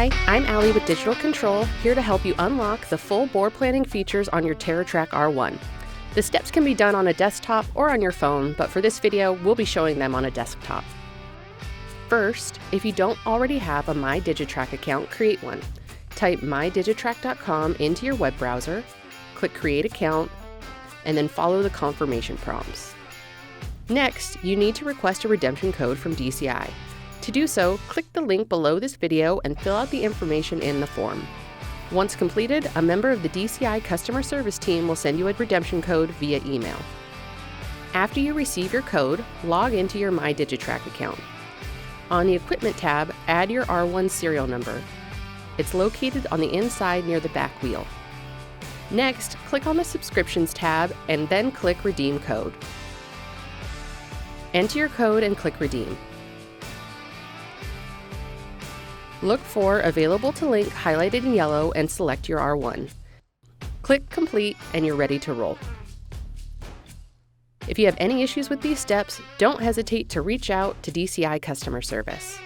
Hi, I'm Allie with Digital Control, here to help you unlock the full bore planning features on your TeraTrak R1. The steps can be done on a desktop or on your phone, but for this video, we'll be showing them on a desktop. First, if you don't already have a myDigiTrak account, create one. Type myDigiTrak.com into your web browser, click Create Account, and then follow the confirmation prompts. Next, you need to request a redemption code from DCI. To do so, click the link below this video and fill out the information in the form. Once completed, a member of the DCI customer service team will send you a redemption code via email. After you receive your code, log into your myDigiTrak account. On the Equipment tab, add your R1 serial number. It's located on the inside near the back wheel. Next, click on the Subscriptions tab and then click Redeem Code. Enter your code and click Redeem. Look for Available to Link highlighted in yellow and select your R1. Click Complete and you're ready to roll. If you have any issues with these steps, don't hesitate to reach out to DCI customer service.